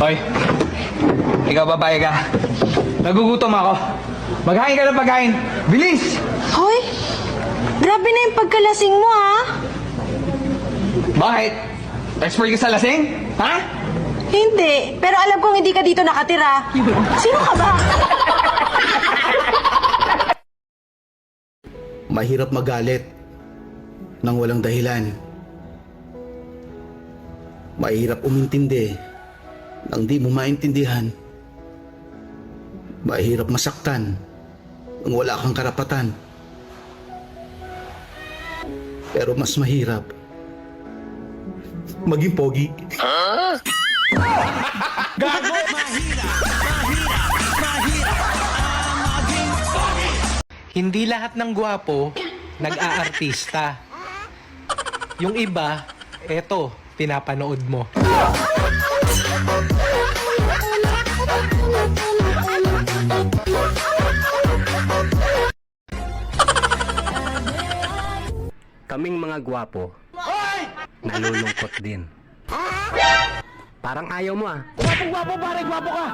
Hoy, ikaw babae ka. Nagugutom ako. Maghain ka ng pagkain. Bilis! Hoy, grabe na yung pagkalasing mo, ha? Bakit? Expert ka sa lasing? Ha? Hindi, pero alam kong hindi ka dito nakatira. Sino ka ba? Mahirap magalit nang walang dahilan. Mahirap umintindi nang di mo maintindihan. Mahirap masaktan nang wala kang karapatan. Pero mas mahirap maging pogi. Hindi lahat ng gwapo nag-aartista. Yung iba, eto, pinapanood mo. Kaming mga gwapo, nalulungkot din. Parang ayaw mo ah. Gwapo, pare, gwapo ka!